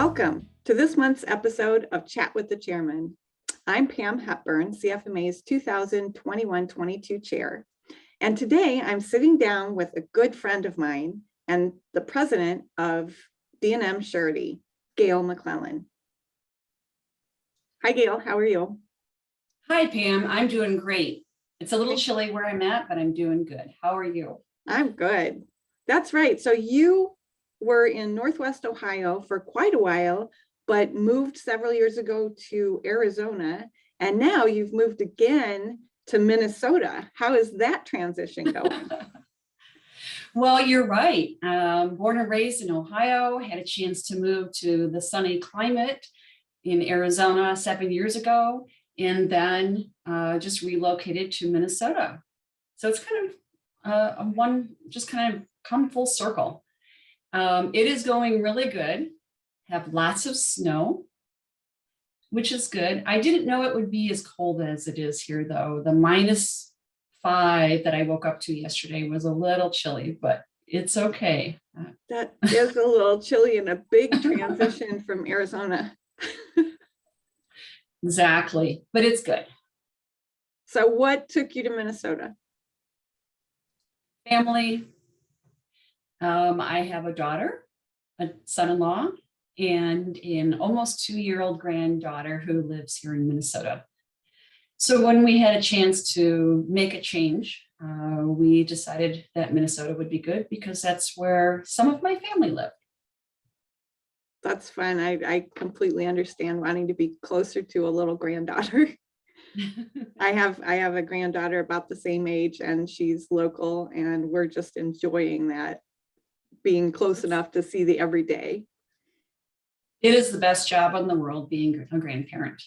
Welcome to this month's episode of Chat with the Chairman. I'm Pam Hepburn, CFMA's 2021-22 chair. And today I'm sitting down with a good friend of mine and the president of D&M Surety, Gayle McClellan. Hi, Gayle, how are you? Hi, Pam. I'm doing great. It's a little chilly where I'm at, but I'm doing good. How are you? I'm good. That's right. So you were in Northwest Ohio for quite a while, but moved several years ago to Arizona, and now you've moved again to Minnesota. How is that transition going? Well, you're right. Born and raised in Ohio, had a chance to move to the sunny climate in Arizona 7 years ago, and then just relocated to Minnesota. So it's kind of just kind of come full circle. It is going really good. Have lots of snow, which is good. I didn't know it would be as cold as it is here, though. The -5 that I woke up to yesterday was a little chilly, but it's okay. That is a little chilly and a big transition from Arizona. Exactly, but it's good. So what took you to Minnesota? Family. I have a daughter, a son-in-law, and an almost 2-year-old granddaughter who lives here in Minnesota. So when we had a chance to make a change, we decided that Minnesota would be good because that's where some of my family lived. That's fun. I completely understand wanting to be closer to a little granddaughter. I have a granddaughter about the same age, and she's local, and we're just enjoying that, being close enough to see the everyday. It is the best job in the world, being a grandparent.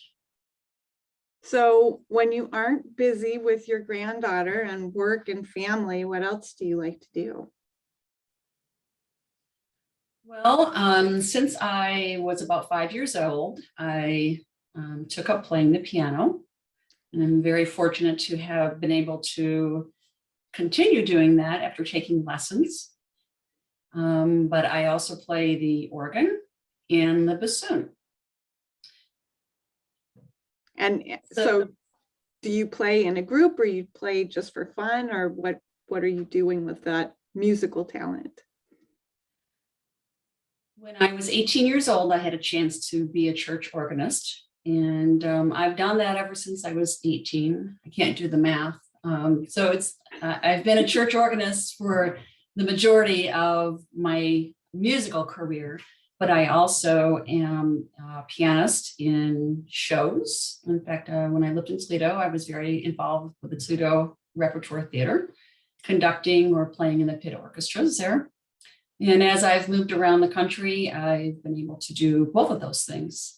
So when you aren't busy with your granddaughter and work and family, what else do you like to do? Well, since I was about 5 years old, I took up playing the piano, and I'm very fortunate to have been able to continue doing that after taking lessons. But I also play the organ and the bassoon. And so do you play in a group, or you play just for fun, or what are you doing with that musical talent? When I was 18 years old, I had a chance to be a church organist, and I've done that ever since I was 18. I can't do the math. So I've been a church organist for the majority of my musical career, but I also am a pianist in shows. In fact, when I lived in Toledo, I was very involved with the Toledo Repertoire Theater, conducting or playing in the pit orchestras there. And as I've moved around the country, I've been able to do both of those things.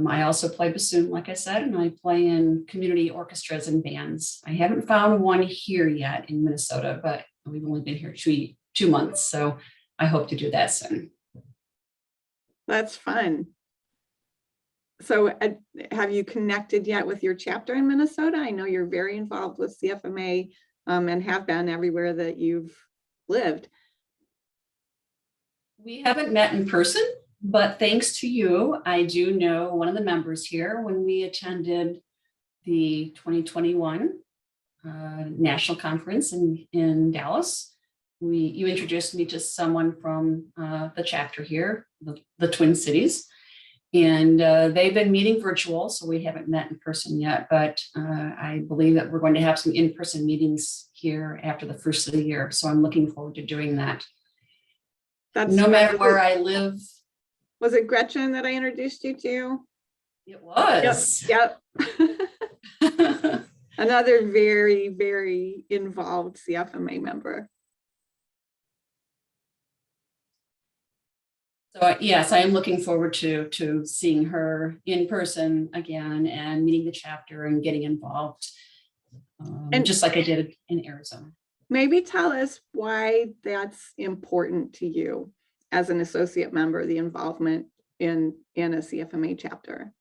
I also play bassoon, like I said, and I play in community orchestras and bands. I haven't found one here yet in Minnesota, but we've only been here two months, so I hope to do that soon. That's fun. So have you connected yet with your chapter in Minnesota? I know you're very involved with CFMA and have been everywhere that you've lived. We haven't met in person, but thanks to you, I do know one of the members here. When we attended the 2021 national conference in Dallas, you introduced me to someone from the chapter here, the Twin Cities, and they've been meeting virtual, so we haven't met in person yet, but I believe that we're going to have some in-person meetings here after the first of the year, so I'm looking forward to doing that. That's no matter where I live. Was it Gretchen that I introduced you to? It was. Yep. Another very, very involved CFMA member. So yes, I am looking forward to seeing her in person again and meeting the chapter and getting involved, and just like I did in Arizona. Maybe tell us why that's important to you as an associate member, the involvement in a CFMA chapter.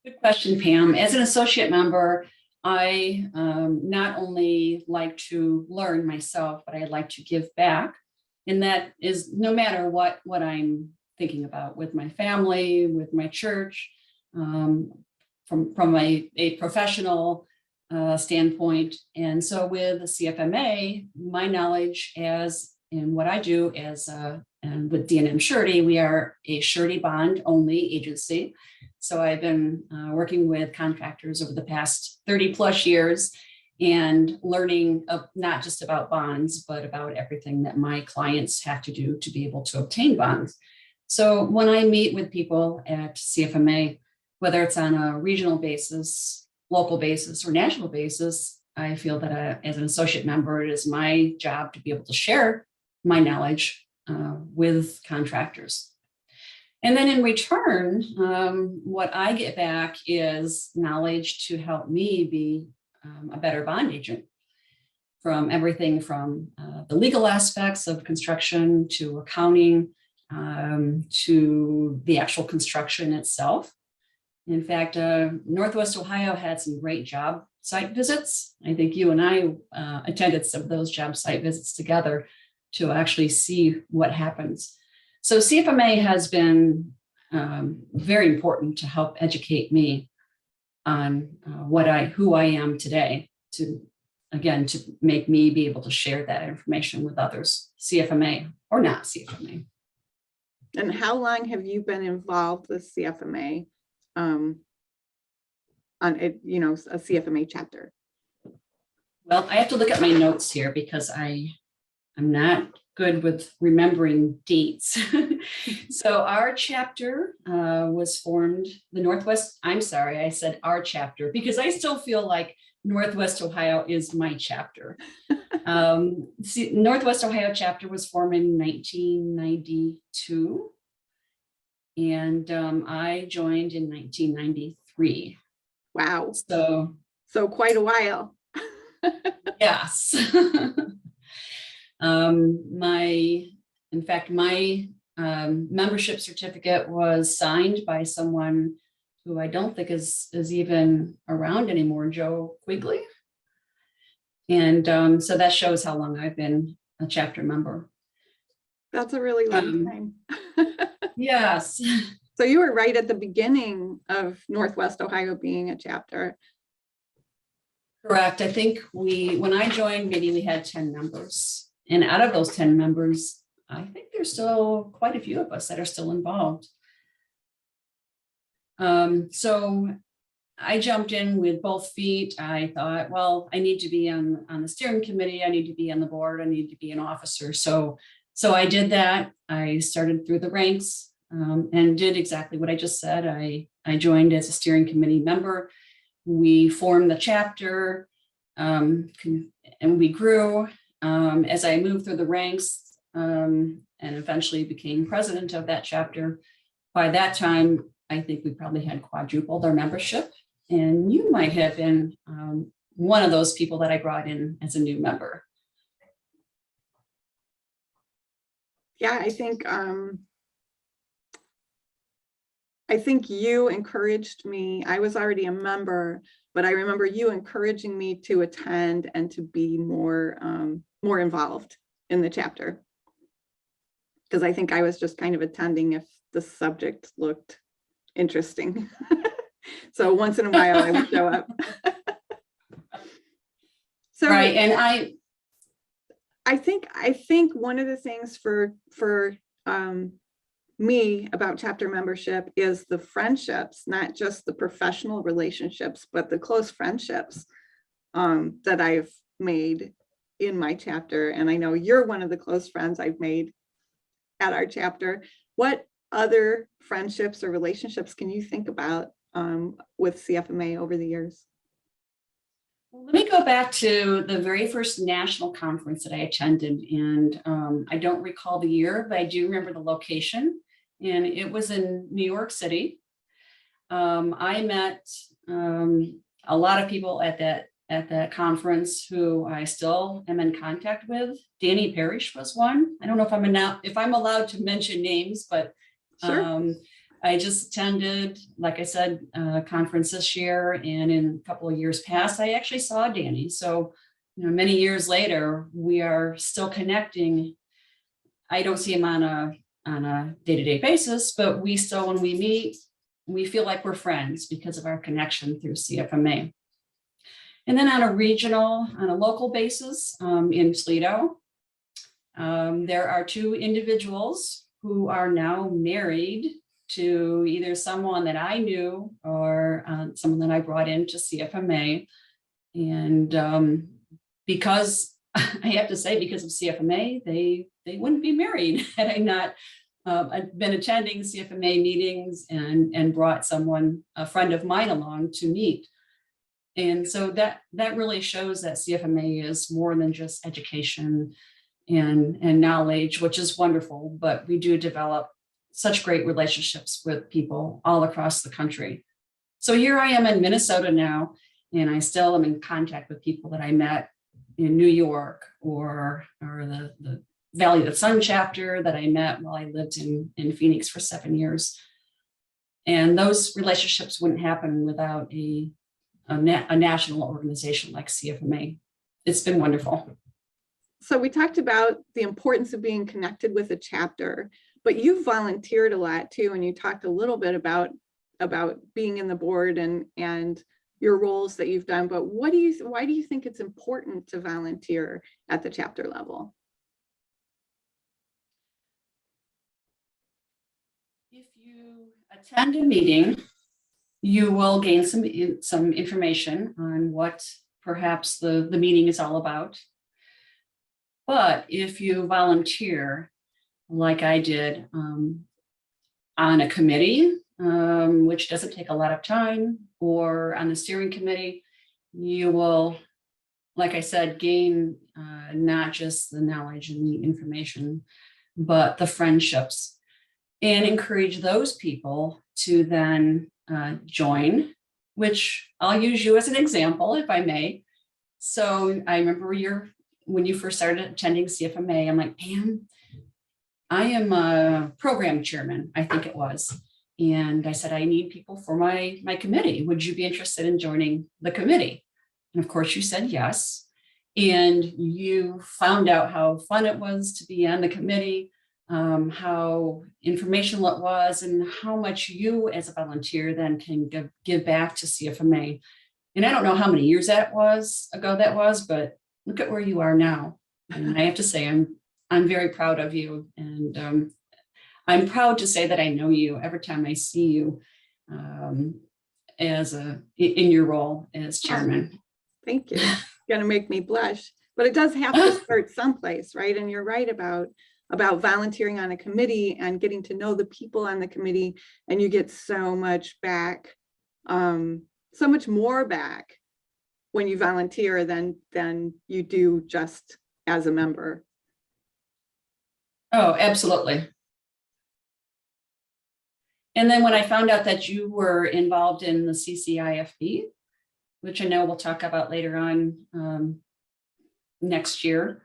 Good question, Pam. As an associate member, I not only like to learn myself, but I like to give back. And that is no matter what I'm thinking about with my family, with my church, from a professional standpoint. And so with the CFMA, my knowledge as in what I do as and with D&M Surety, we are a surety bond only agency. So I've been working with contractors over the past 30 plus years and learning not just about bonds, but about everything that my clients have to do to be able to obtain bonds. So when I meet with people at CFMA, whether it's on a regional basis, local basis, or national basis, I feel that as an associate member, it is my job to be able to share my knowledge with contractors. And then in return, what I get back is knowledge to help me be a better bond agent, from everything from the legal aspects of construction to accounting to the actual construction itself. In fact, Northwest Ohio had some great job site visits. I think you and I attended some of those job site visits together to actually see what happens. So CFMA has been very important to help educate me on who I am today, to make me be able to share that information with others, CFMA or not CFMA. And how long have you been involved with CFMA on it, a CFMA chapter? Well, I have to look at my notes here because I'm not good with remembering dates. So our chapter was formed, I said our chapter because I still feel like Northwest Ohio is my chapter. Northwest Ohio chapter was formed in 1992. And I joined in 1993. Wow. So quite a while. Yes. My membership certificate was signed by someone who I don't think is even around anymore, Joe Quigley. And so that shows how long I've been a chapter member. That's a really long time. Yes. So you were right at the beginning of Northwest Ohio being a chapter. Correct. I think when I joined, maybe we had 10 members. And out of those 10 members, I think there's still quite a few of us that are still involved. So I jumped in with both feet. I thought, well, I need to be on the steering committee. I need to be on the board. I need to be an officer. So I did that. I started through the ranks and did exactly what I just said. I joined as a steering committee member. We formed the chapter and we grew as I moved through the ranks and eventually became president of that chapter. By that time, I think we probably had quadrupled our membership, and you might have been one of those people that I brought in as a new member. Yeah, I think you encouraged me. I was already a member, but I remember you encouraging me to attend and to be more involved in the chapter. Because I think I was just kind of attending if the subject looked interesting. So once in a while I would show up. So right, and I think one of the things for me about chapter membership is the friendships, not just the professional relationships, but the close friendships that I've made in my chapter. And I know you're one of the close friends I've made at our chapter. What other friendships or relationships can you think about with CFMA over the years? Well, let me go back to the very first national conference that I attended. And I don't recall the year, but I do remember the location. And it was in New York City. I met a lot of people at that conference who I still am in contact with. Danny Parrish was one. I don't know if I'm allowed to mention names, but sure. I just attended, like I said, a conference this year, and in a couple of years past, I actually saw Danny. So, many years later, we are still connecting. I don't see him on on a day-to-day basis, but we still, when we meet, we feel like we're friends because of our connection through CFMA. And then on a local basis, in Toledo, there are two individuals who are now married to either someone that I knew or someone that I brought into CFMA. And because I have to say, because of CFMA, they wouldn't be married had I not I've been attending CFMA meetings and brought someone, a friend of mine, along to meet. And so that really shows that CFMA is more than just education and knowledge, which is wonderful, but we do develop such great relationships with people all across the country. So here I am in Minnesota now, and I still am in contact with people that I met in New York or the Valley of the Sun chapter that I met while I lived in Phoenix for 7 years. And those relationships wouldn't happen without a national organization like CFMA. It's been wonderful. So we talked about the importance of being connected with a chapter, but you've volunteered a lot too, and you talked a little bit about being in the board and your roles that you've done. But why do you think it's important to volunteer at the chapter level? If you attend a meeting, you will gain some information on what perhaps the meeting is all about. But if you volunteer, like I did, on a committee, which doesn't take a lot of time, or on the steering committee, you will, like I said, gain not just the knowledge and the information, but the friendships, and encourage those people to then join, which I'll use you as an example, if I may. So I remember when you first started attending CFMA, I'm like, Pam, I am a program chairman, I think it was. And I said, I need people for my committee. Would you be interested in joining the committee? And of course you said yes. And you found out how fun it was to be on the committee, how informational it was, and how much you as a volunteer then can give back to CFMA. And I don't know how many years ago that was, but look at where you are now. And I have to say, I'm very proud of you. And I'm proud to say that I know you every time I see you in your role as chairman. Thank you. It's gonna make me blush, but it does have to start someplace, right? And you're right about volunteering on a committee and getting to know the people on the committee, and you get so much back, so much more back when you volunteer than you do just as a member. Oh, absolutely. And then when I found out that you were involved in the CCIFB, which I know we'll talk about later on next year,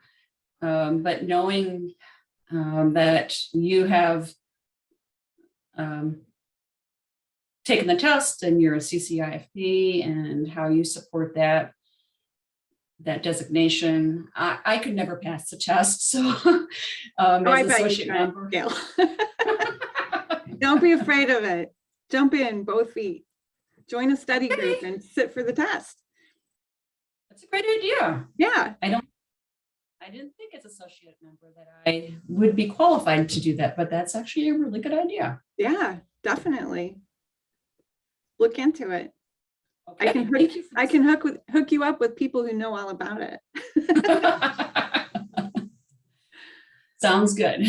but knowing that you have taken the test and you're a CCIFB and how you support that designation, I could never pass the test. So as associate member. Don't be afraid of it. Jump in both feet. Join a study group and sit for the test. That's a great idea. Yeah. I didn't think as associate member that I would be qualified to do that, but that's actually a really good idea. Yeah, definitely. Look into it. Okay. I can hook you up with people who know all about it. Sounds good.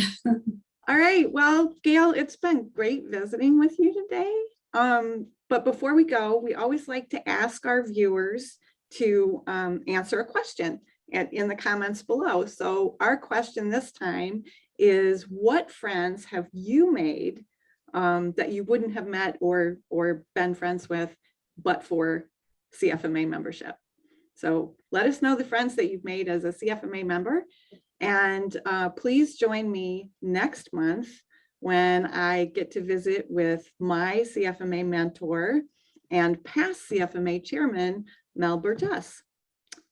All right. Well, Gayle, it's been great visiting with you today. But before we go, we always like to ask our viewers to answer a question in the comments below. So our question this time is, what friends have you made that you wouldn't have met or been friends with but for CFMA membership? So let us know the friends that you've made as a CFMA member. And please join me next month when I get to visit with my CFMA mentor and past CFMA chairman, Mel Burgess.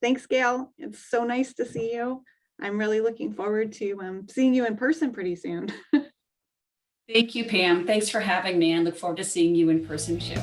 Thanks, Gayle. It's so nice to see you. I'm really looking forward to seeing you in person pretty soon. Thank you, Pam. Thanks for having me. I look forward to seeing you in person too.